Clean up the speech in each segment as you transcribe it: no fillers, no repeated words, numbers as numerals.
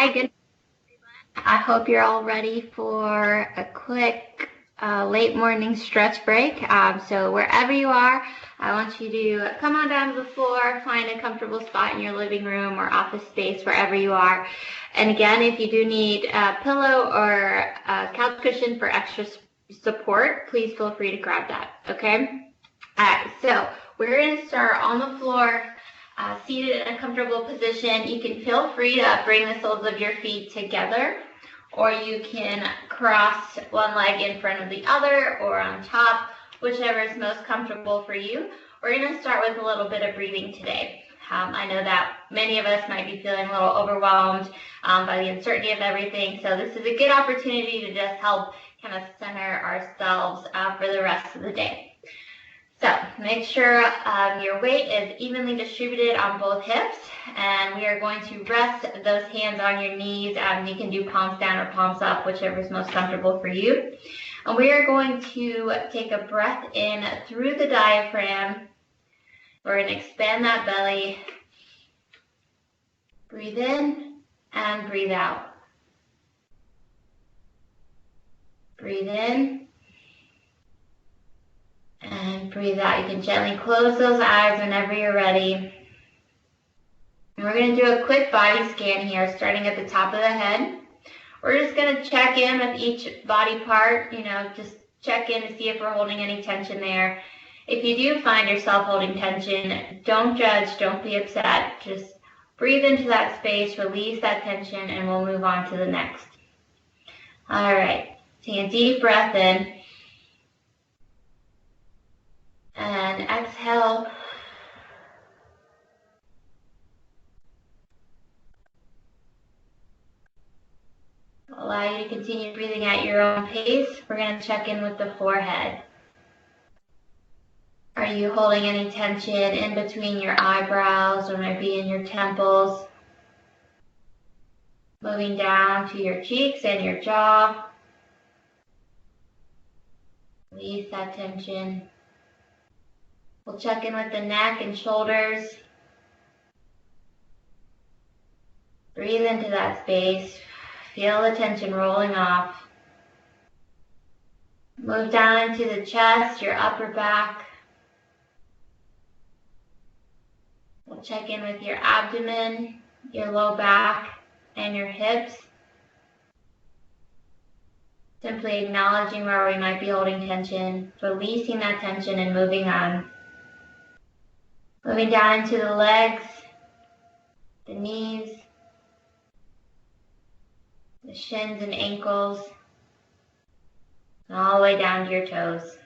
Hi, good. I hope you're all ready for a quick late morning stretch break. So wherever you are, I want you to come on down to the floor, find a comfortable spot in your living room or office space, wherever you are. And again, if you do need a pillow or a couch cushion for extra support, please feel free to grab that, okay? All right, so we're going to start on the floor. Seated in a comfortable position. You can feel free to bring the soles of your feet together, or you can cross one leg in front of the other or on top, whichever is most comfortable for you. We're going to start with a little bit of breathing today. I know that many of us might be feeling a little overwhelmed by the uncertainty of everything, so this is a good opportunity to just help kind of center ourselves for the rest of the day. So make sure your weight is evenly distributed on both hips, and we are going to rest those hands on your knees. You can do palms down or palms up, whichever is most comfortable for you. And we are going to take a breath in through the diaphragm. We're going to expand that belly. Breathe in and breathe out. Breathe in. And breathe out. You can gently close those eyes whenever you're ready. And we're going to do a quick body scan here, starting at the top of the head. We're just going to check in with each body part, just check in to see if we're holding any tension there. If you do find yourself holding tension, don't judge, don't be upset. Just breathe into that space, release that tension, and we'll move on to the next. All right, take a deep breath in. And exhale. Allow you to continue breathing at your own pace. We're going to check in with the forehead. Are you holding any tension in between your eyebrows or maybe in your temples? Moving down to your cheeks and your jaw. Release that tension. We'll check in with the neck and shoulders. Breathe into that space. Feel the tension rolling off. Move down into the chest, your upper back. We'll check in with your abdomen, your low back, and your hips. Simply acknowledging where we might be holding tension, releasing that tension and moving on. Moving down into the legs, the knees, the shins and ankles, and all the way down to your toes.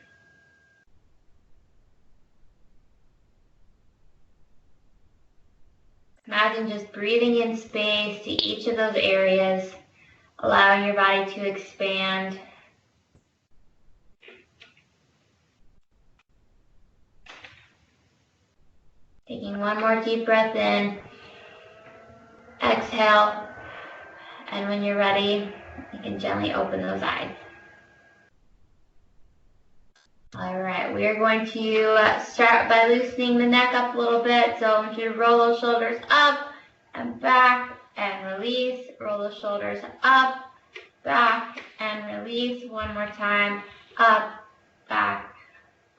Imagine just breathing in space to each of those areas, allowing your body to expand. Taking one more deep breath in, exhale, and when you're ready, you can gently open those eyes. All right, we are going to start by loosening the neck up a little bit. So I want you to roll those shoulders up and back and release. Roll those shoulders up, back, and release. One more time, up, back,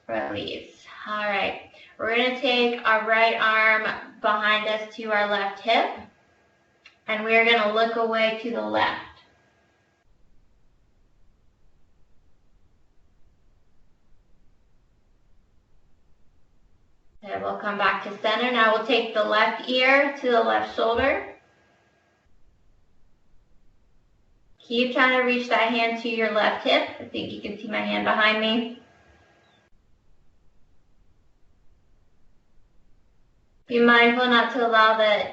release. All right. We're going to take our right arm behind us to our left hip, and we are going to look away to the left. Okay, we'll come back to center. Now we'll take the left ear to the left shoulder. Keep trying to reach that hand to your left hip. I think you can see my hand behind me. Be mindful not to allow the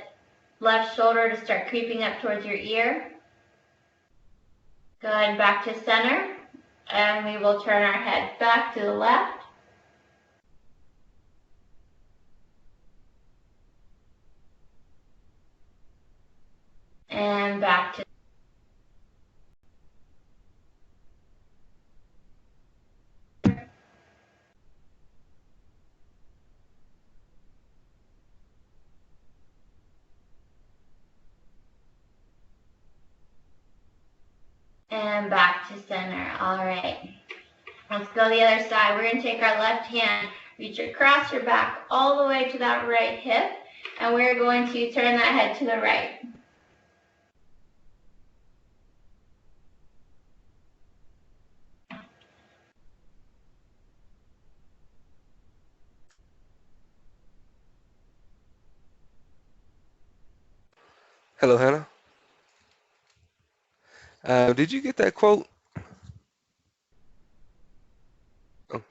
left shoulder to start creeping up towards your ear. Good, back to center, and we will turn our head back to the left. And back to and back to center. All right. Let's go the other side. We're going to take our left hand, reach across your back all the way to that right hip, and we're going to turn that head to the right. Hello, Hannah. Did you get that quote? Oh,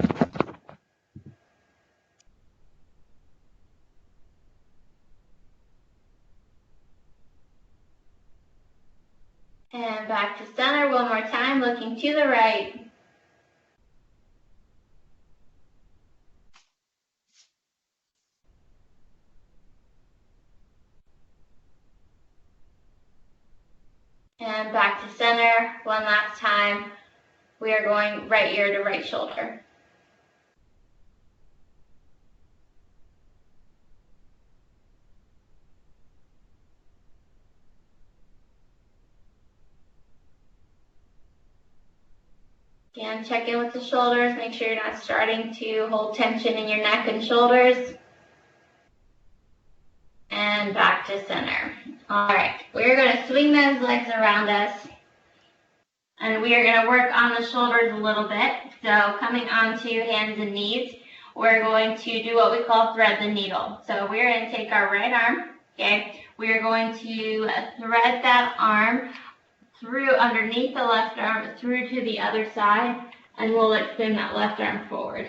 And back to center one more time, looking to the right. And back to center one last time. We are going right ear to right shoulder. Again, check in with the shoulders. Make sure you're not starting to hold tension in your neck and shoulders. And back to center. All right, we're going to swing those legs around us. And we are going to work on the shoulders a little bit. So coming onto hands and knees, we're going to do what we call thread the needle. So we're going to take our right arm, okay? We are going to thread that arm through underneath the left arm through to the other side, and we'll extend that left arm forward.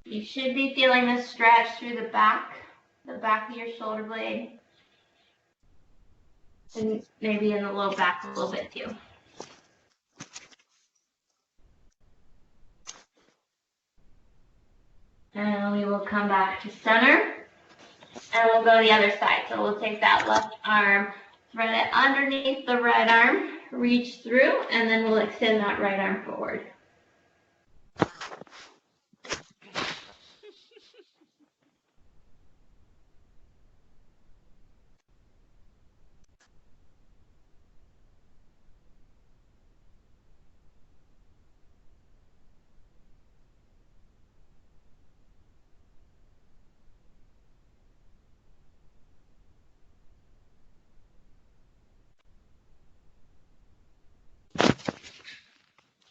You should be feeling this stretch through the back of your shoulder blade, and maybe in the low back a little bit too. And we will come back to center, and we'll go the other side. So we'll take that left arm, thread it underneath the right arm, reach through, and then we'll extend that right arm forward.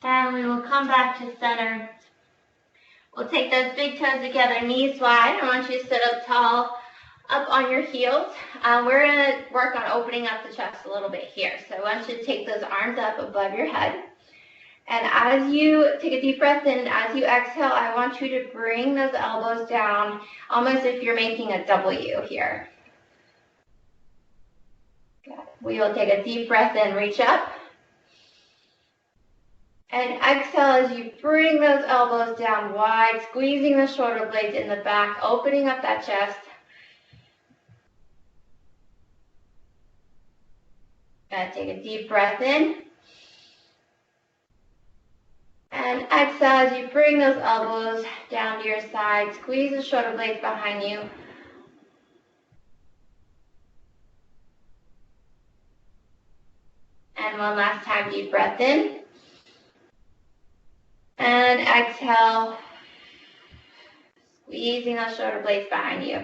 And we will come back to center. We'll take those big toes together, knees wide. I want you to sit up tall, up on your heels. We're going to work on opening up the chest a little bit here. So I want you to take those arms up above your head. And as you take a deep breath in, as you exhale, I want you to bring those elbows down, almost if you're making a W here. Good. We will take a deep breath in, reach up. And exhale as you bring those elbows down wide, squeezing the shoulder blades in the back, opening up that chest. Good. Take a deep breath in. And exhale as you bring those elbows down to your side, squeeze the shoulder blades behind you. And one last time, deep breath in. And exhale, squeezing those shoulder blades behind you.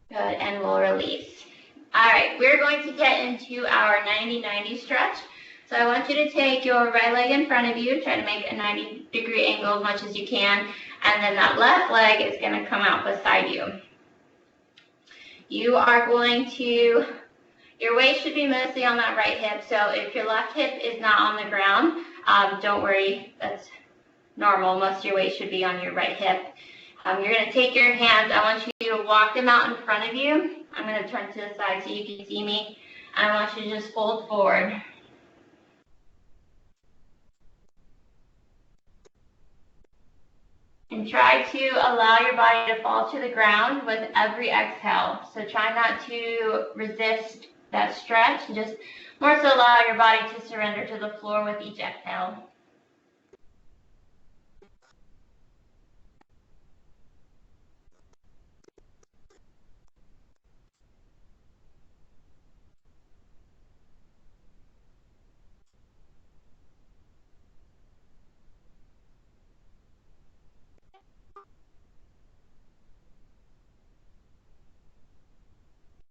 Good, and we'll release. All right, we're going to get into our 90-90 stretch. So I want you to take your right leg in front of you, try to make a 90-degree angle as much as you can, and then that left leg is going to come out beside you. You are going to, your weight should be mostly on that right hip, so if your left hip is not on the ground, don't worry, that's normal. Most of your weight should be on your right hip. You're going to take your hands, I want you to walk them out in front of you. I'm going to turn to the side so you can see me. And I want you to just fold forward. And try to allow your body to fall to the ground with every exhale. So try not to resist that stretch. Just More so allow your body to surrender to the floor with each exhale.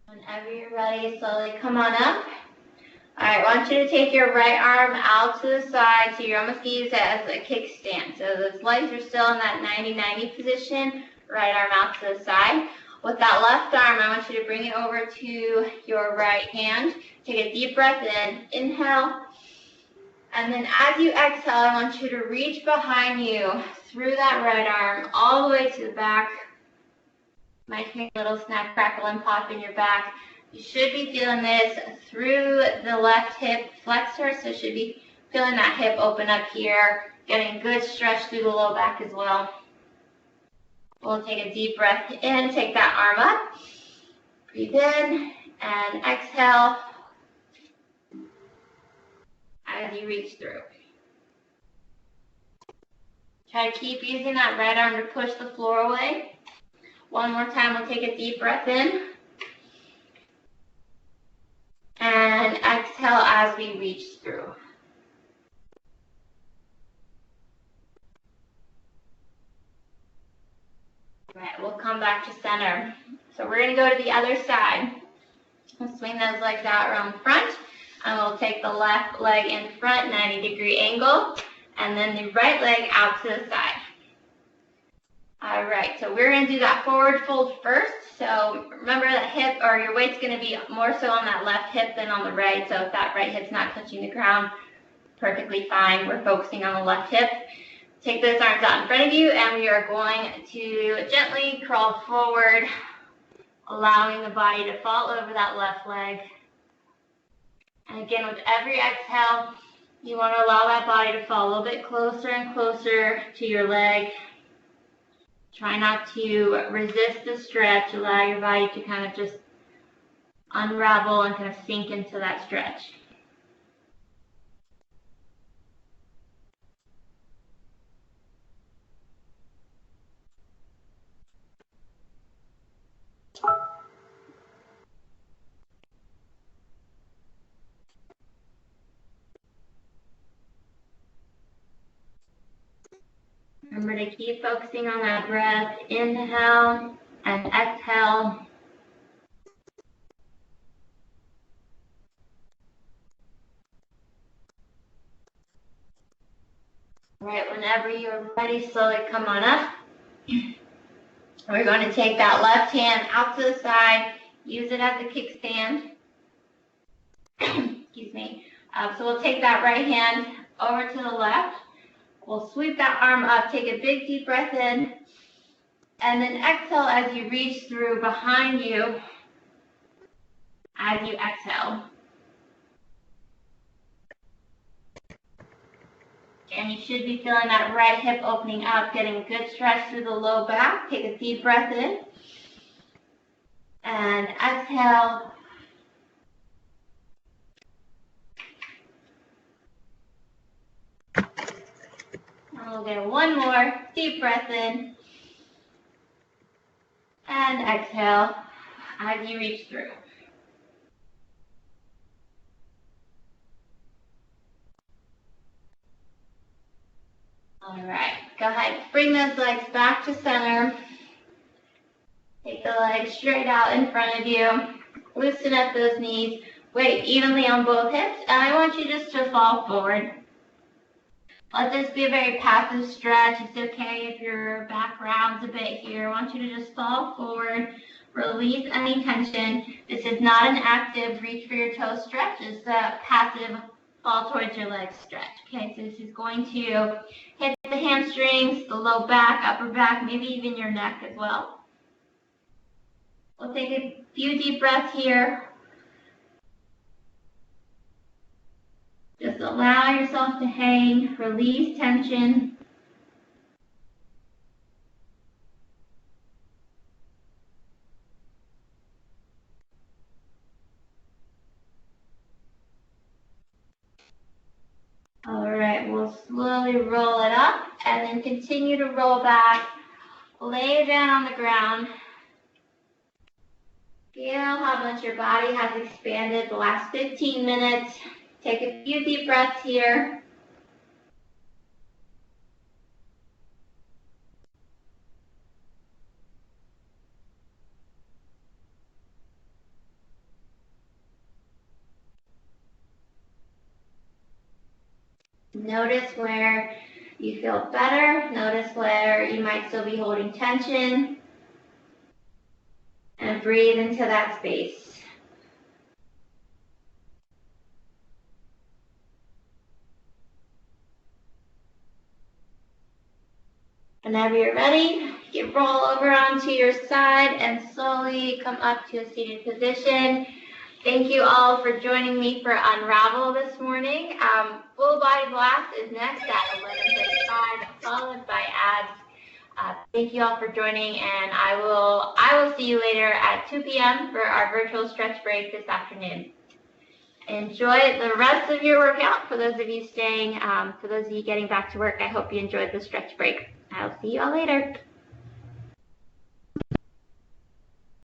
Whenever you're ready, slowly come on up. All right, I want you to take your right arm out to the side, so you're almost going to use it as a kickstand. So those legs are still in that 90-90 position, right arm out to the side. With that left arm, I want you to bring it over to your right hand. Take a deep breath in, inhale. And then as you exhale, I want you to reach behind you through that right arm, all the way to the back. Might hear a little snap, crackle, and pop in your back. You should be feeling this through the left hip flexor, so you should be feeling that hip open up here, getting good stretch through the low back as well. We'll take a deep breath in, take that arm up, breathe in, and exhale as you reach through. Try to keep using that right arm to push the floor away. One more time, we'll take a deep breath in. And exhale as we reach through. All right, we'll come back to center. So we're going to go to the other side. We'll swing those legs out around the front. And we'll take the left leg in front, 90-degree angle. And then the right leg out to the side. All right, so we're going to do that forward fold first. So remember that hip, or your weight's going to be more so on that left hip than on the right. So if that right hip's not touching the ground, perfectly fine. We're focusing on the left hip. Take those arms out in front of you, and we are going to gently crawl forward, allowing the body to fall over that left leg. And again, with every exhale, you want to allow that body to fall a little bit closer and closer to your leg. Try not to resist the stretch. Allow your body to kind of just unravel and kind of sink into that stretch. Remember to keep focusing on that breath. Inhale and exhale. All right, whenever you're ready, slowly come on up. We're going to take that left hand out to the side, use it as a kickstand. Excuse me. So we'll take that right hand over to the left. We'll sweep that arm up, take a big deep breath in, and then exhale as you reach through behind you as you exhale. And you should be feeling that right hip opening up, getting a good stretch through the low back. Take a deep breath in. And exhale. And we'll get one more deep breath in. And exhale as you reach through. All right, go ahead, bring those legs back to center. Take the legs straight out in front of you. Loosen up those knees. Weight evenly on both hips. And I want you just to fall forward. Let this be a very passive stretch. It's okay if your back rounds a bit here. I want you to just fall forward. Release any tension. This is not an active reach for your toes stretch. It's a passive fall towards your legs stretch. Okay, so this is going to hit the hamstrings, the low back, upper back, maybe even your neck as well. We'll take a few deep breaths here. Just allow yourself to hang, release tension. will slowly roll it up and then continue to roll back. Lay down on the ground. Feel how much your body has expanded the last 15 minutes. Take a few deep breaths here. Notice where you feel better. Notice where you might still be holding tension. And breathe into that space. Whenever you're ready, you can roll over onto your side and slowly come up to a seated position. Thank you all for joining me for Unravel this morning. Full body blast is next at 11:35, followed by abs. Thank you all for joining, and I will see you later at 2 p.m. for our virtual stretch break this afternoon. Enjoy the rest of your workout. For those of you staying, for those of you getting back to work, I hope you enjoyed the stretch break. I'll see you all later.